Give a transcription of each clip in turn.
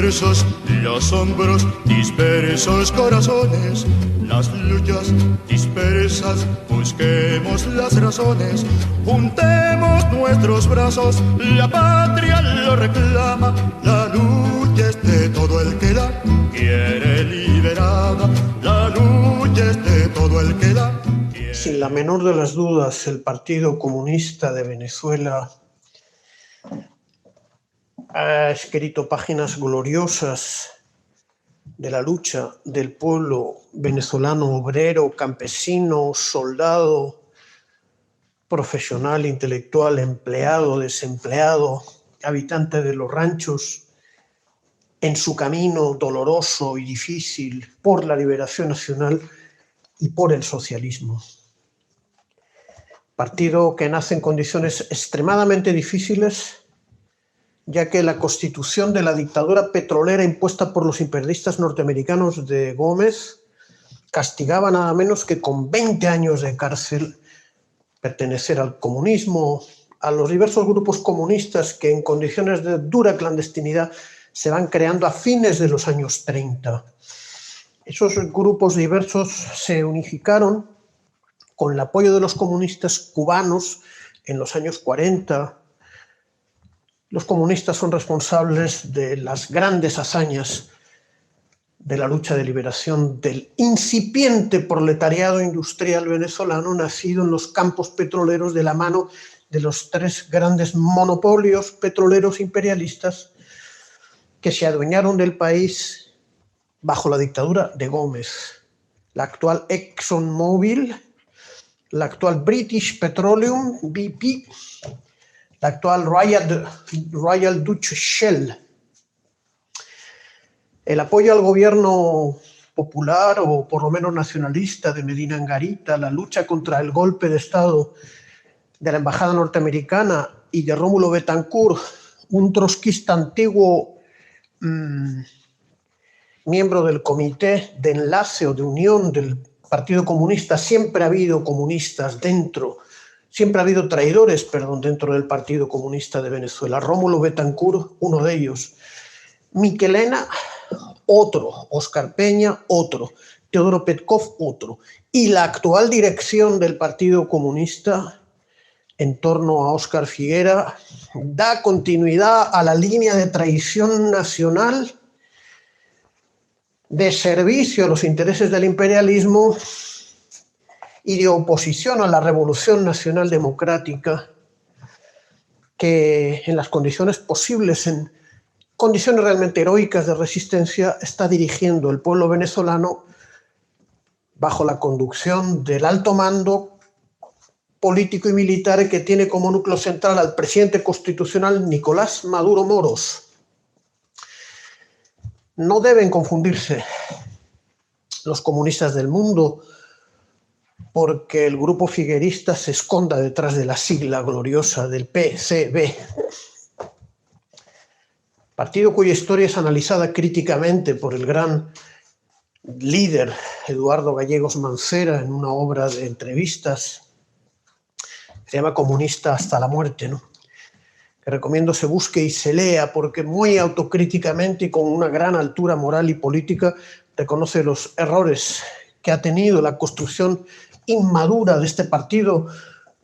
dispersos los hombros, dispersos corazones, las luchas dispersas, busquemos las razones, juntemos nuestros brazos, la patria lo reclama, la lucha es de todo el que la quiere liberada, la lucha es de todo el que la quiere. Sin la menor de las dudas, el Partido Comunista de Venezuela ha escrito páginas gloriosas de la lucha del pueblo venezolano obrero, campesino, soldado, profesional, intelectual, empleado, desempleado, habitante de los ranchos, en su camino doloroso y difícil por la liberación nacional y por el socialismo. Partido que nace en condiciones extremadamente difíciles, ya que la constitución de la dictadura petrolera impuesta por los imperialistas norteamericanos de Gómez castigaba nada menos que con 20 años de cárcel pertenecer al comunismo, a los diversos grupos comunistas que en condiciones de dura clandestinidad se van creando a fines de los años 30. Esos grupos diversos se unificaron con el apoyo de los comunistas cubanos en los años 40. Los comunistas son responsables de las grandes hazañas de la lucha de liberación del incipiente proletariado industrial venezolano nacido en los campos petroleros de la mano de los tres grandes monopolios petroleros imperialistas que se adueñaron del país bajo la dictadura de Gómez. La actual ExxonMobil, la actual British Petroleum, BP, la actual Royal Dutch Shell. El apoyo al gobierno popular o por lo menos nacionalista de Medina Angarita, la lucha contra el golpe de Estado de la embajada norteamericana y de Rómulo Betancourt, un trotskista antiguo miembro del comité de enlace o de unión del Partido Comunista. Siempre ha habido comunistas dentro. Siempre ha habido traidores, perdón, dentro del Partido Comunista de Venezuela. Rómulo Betancourt, uno de ellos. Miquelena, otro. Óscar Peña, otro. Teodoro Petkov, otro. Y la actual dirección del Partido Comunista, en torno a Óscar Figuera, da continuidad a la línea de traición nacional, de servicio a los intereses del imperialismo y de oposición a la Revolución Nacional Democrática, que en las condiciones posibles, en condiciones realmente heroicas de resistencia, está dirigiendo el pueblo venezolano bajo la conducción del alto mando político y militar que tiene como núcleo central al presidente constitucional Nicolás Maduro Moros. No deben confundirse los comunistas del mundo porque el grupo figuerista se esconda detrás de la sigla gloriosa del PCB. Partido cuya historia es analizada críticamente por el gran líder Eduardo Gallegos Mancera en una obra de entrevistas que se llama Comunista hasta la muerte, ¿no? Que recomiendo se busque y se lea, porque muy autocríticamente y con una gran altura moral y política reconoce los errores que ha tenido la construcción inmadura de este partido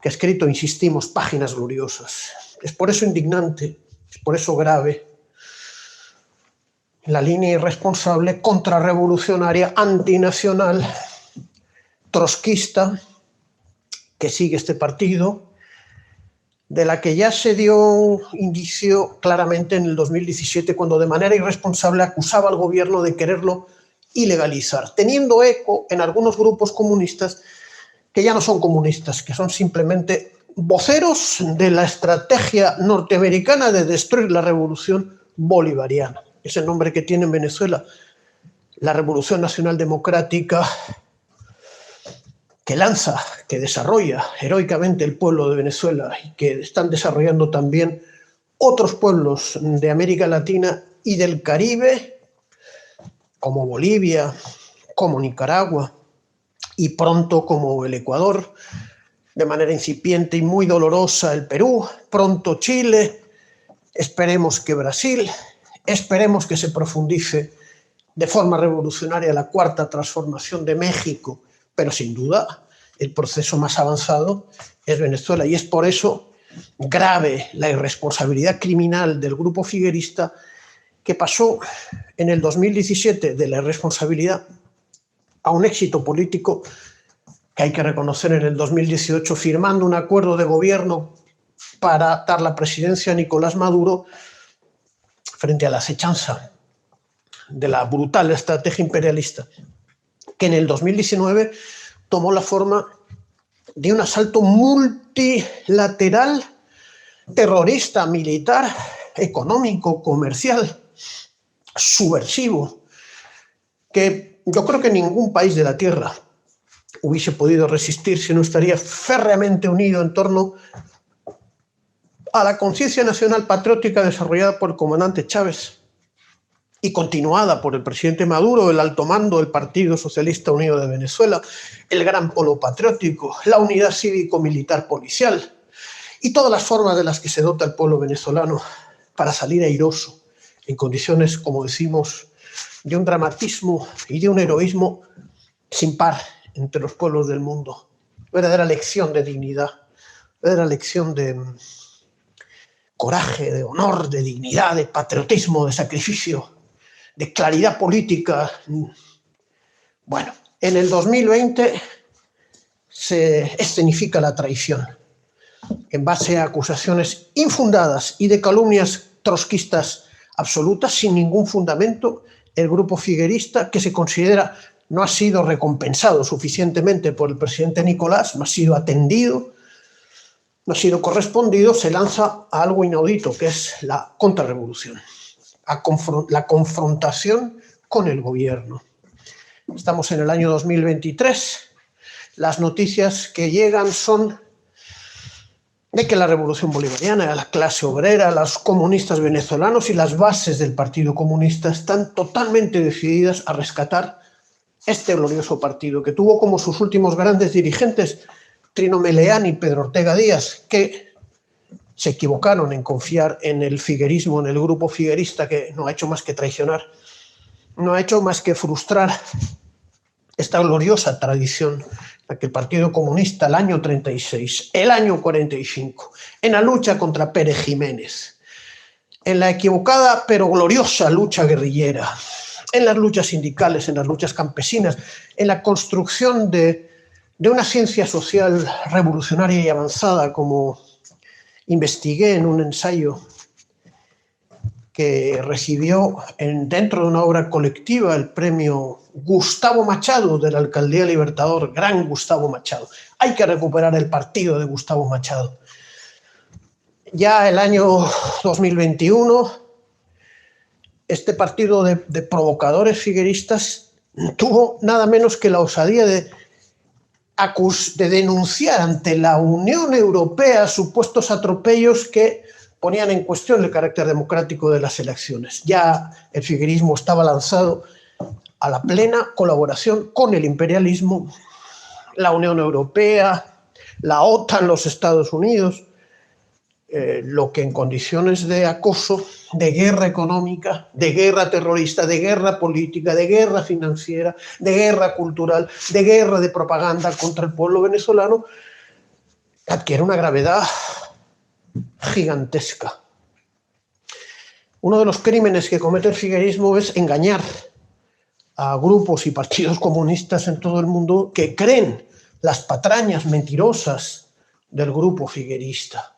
que ha escrito, insistimos, páginas gloriosas. Es por eso indignante, es por eso grave la línea irresponsable, contrarrevolucionaria, antinacional, trotskista que sigue este partido, de la que ya se dio indicio claramente en el 2017, cuando de manera irresponsable acusaba al gobierno de quererlo ilegalizar, teniendo eco en algunos grupos comunistas que ya no son comunistas, que son simplemente voceros de la estrategia norteamericana de destruir la revolución bolivariana. Es el nombre que tiene en Venezuela la Revolución Nacional Democrática, que lanza, que desarrolla heroicamente el pueblo de Venezuela y que están desarrollando también otros pueblos de América Latina y del Caribe, como Bolivia, como Nicaragua y pronto como el Ecuador, de manera incipiente y muy dolorosa el Perú, pronto Chile, esperemos que Brasil Esperemos que se profundice de forma revolucionaria la cuarta transformación de México, pero sin duda el proceso más avanzado es Venezuela, y es por eso grave la irresponsabilidad criminal del grupo figuerista, que pasó en el 2017 de la irresponsabilidad a un éxito político que hay que reconocer en el 2018, firmando un acuerdo de gobierno para dar la presidencia a Nicolás Maduro frente a la acechanza de la brutal estrategia imperialista, que en el 2019 tomó la forma de un asalto multilateral, terrorista, militar, económico, comercial, subversivo, que yo creo que ningún país de la Tierra hubiese podido resistir si no estaría férreamente unido en torno a la conciencia nacional patriótica desarrollada por el comandante Chávez y continuada por el presidente Maduro, el alto mando del Partido Socialista Unido de Venezuela, el gran polo patriótico, la unidad cívico-militar policial y todas las formas de las que se dota el pueblo venezolano para salir airoso en condiciones, como decimos, de un dramatismo y de un heroísmo sin par entre los pueblos del mundo. Verdadera lección de dignidad, verdadera lección de coraje, de honor, de dignidad, de patriotismo, de sacrificio, de claridad política. Bueno, en el 2020 se escenifica la traición en base a acusaciones infundadas y de calumnias trotskistas absolutas, sin ningún fundamento. El grupo figuerista, que se considera no ha sido recompensado suficientemente por el presidente Nicolás, no ha sido atendido, no ha sido correspondido, se lanza a algo inaudito, que es la contrarrevolución, la confrontación con el gobierno. Estamos en el año 2023, las noticias que llegan son de que la revolución bolivariana, la clase obrera, los comunistas venezolanos y las bases del Partido Comunista están totalmente decididas a rescatar este glorioso partido, que tuvo como sus últimos grandes dirigentes Trino Meleán y Pedro Ortega Díaz, que se equivocaron en confiar en el figuerismo, en el grupo figuerista, que no ha hecho más que traicionar, no ha hecho más que frustrar esta gloriosa tradición, la que el Partido Comunista, el año 36, el año 45, en la lucha contra Pérez Jiménez, en la equivocada pero gloriosa lucha guerrillera, en las luchas sindicales, en las luchas campesinas, en la construcción de una ciencia social revolucionaria y avanzada, como investigué en un ensayo que recibió dentro de una obra colectiva el premio Gustavo Machado de la Alcaldía Libertador, gran Gustavo Machado. Hay que recuperar el partido de Gustavo Machado. Ya el año 2021, este partido de provocadores figueristas tuvo nada menos que la osadía de denunciar ante la Unión Europea supuestos atropellos que ponían en cuestión el carácter democrático de las elecciones. Ya el figuerismo estaba lanzado a la plena colaboración con el imperialismo, la Unión Europea, la OTAN, los Estados Unidos, lo que en condiciones de acoso, de guerra económica, de guerra terrorista, de guerra política, de guerra financiera, de guerra cultural, de guerra de propaganda contra el pueblo venezolano, adquiere una gravedad gigantesca. Uno de los crímenes que comete el figuerismo es engañar a grupos y partidos comunistas en todo el mundo que creen las patrañas mentirosas del grupo figuerista.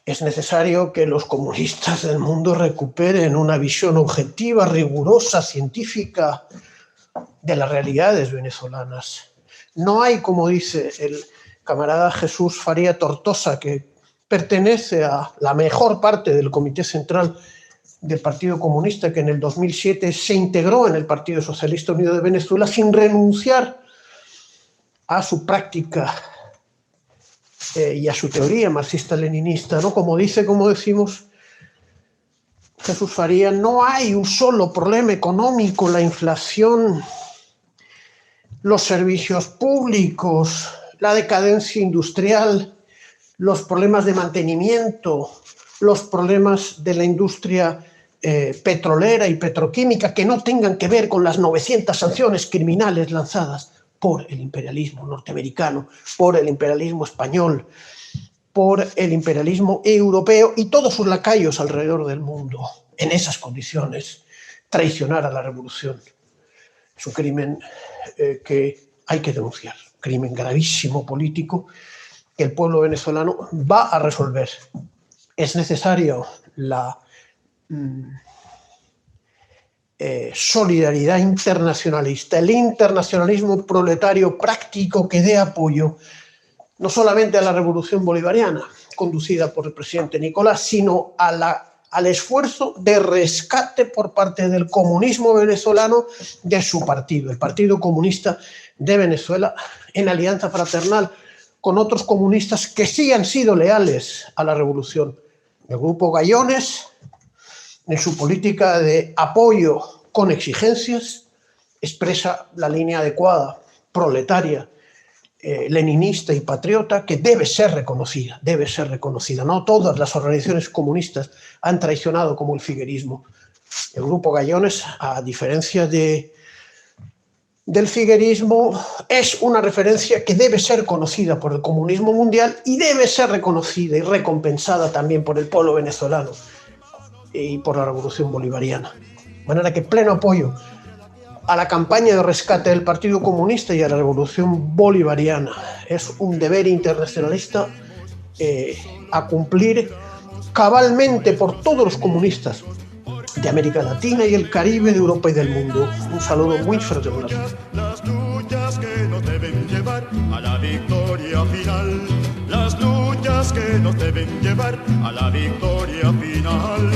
Es necesario que los comunistas del mundo recuperen una visión objetiva, rigurosa, científica de las realidades venezolanas. No hay, como dice el camarada Jesús Faría Tortosa, que pertenece a la mejor parte del Comité Central del Partido Comunista, que en el 2007 se integró en el Partido Socialista Unido de Venezuela sin renunciar a su práctica y a su teoría marxista-leninista, ¿no? Como decimos Jesús Faría, no hay un solo problema económico: la inflación, los servicios públicos, la decadencia industrial, los problemas de mantenimiento, los problemas de la industria petrolera y petroquímica que no tengan que ver con las 900 sanciones criminales lanzadas por el imperialismo norteamericano, por el imperialismo español, por el imperialismo europeo y todos sus lacayos alrededor del mundo. En esas condiciones, traicionar a la revolución es un crimen que hay que denunciar, un crimen gravísimo político que el pueblo venezolano va a resolver. Es necesario la solidaridad internacionalista, el internacionalismo proletario práctico que dé apoyo no solamente a la revolución bolivariana conducida por el presidente Nicolás, sino al esfuerzo de rescate por parte del comunismo venezolano de su partido, el Partido Comunista de Venezuela, en alianza fraternal con otros comunistas que sí han sido leales a la revolución. El Grupo Gallones, en su política de apoyo con exigencias, expresa la línea adecuada, proletaria, leninista y patriota, que debe ser reconocida, debe ser reconocida. No todas las organizaciones comunistas han traicionado como el figuerismo. El Grupo Gallones, a diferencia del figuerismo, es una referencia que debe ser conocida por el comunismo mundial y debe ser reconocida y recompensada también por el pueblo venezolano y por la revolución bolivariana. De manera que pleno apoyo a la campaña de rescate del Partido Comunista y a la revolución bolivariana. Es un deber internacionalista a cumplir cabalmente por todos los comunistas de América Latina y el Caribe, de Europa y del mundo. Un saludo muy fraternal. Las luchas que nos deben llevar a la victoria final. Las luchas que nos deben llevar a la victoria final.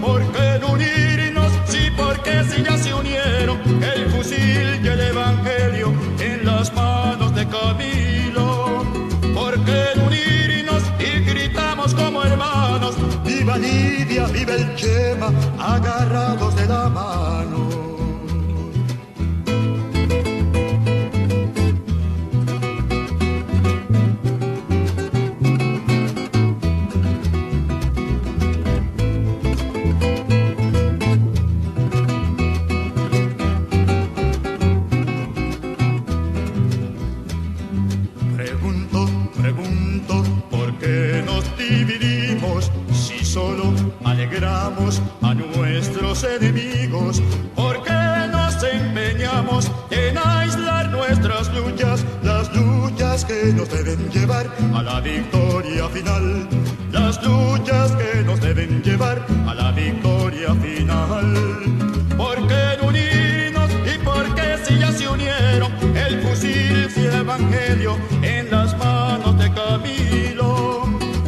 Porque el unirnos, sí, porque si ya se unieron el fusil y el evangelio en las manos de Camilo. Porque el unirnos y gritamos como hermanos, viva Lidia, viva el Chema, agarrados de la mano. Pregunto, ¿por qué nos dividimos si solo alegramos a nuestros enemigos? ¿Por qué nos empeñamos en aislar nuestras luchas? Las luchas que nos deben llevar a la victoria final. Las luchas que nos deben llevar a la victoria final. ¿Por qué unirnos y por qué si ya se unieron el fusil y el evangelio en las manos de Camilo?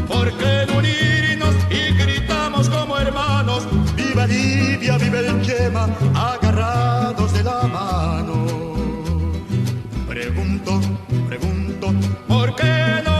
¿Por qué unirnos y gritamos como hermanos, viva Libia, viva el Chema, agarrados de la mano? Pregunto, ¿por qué no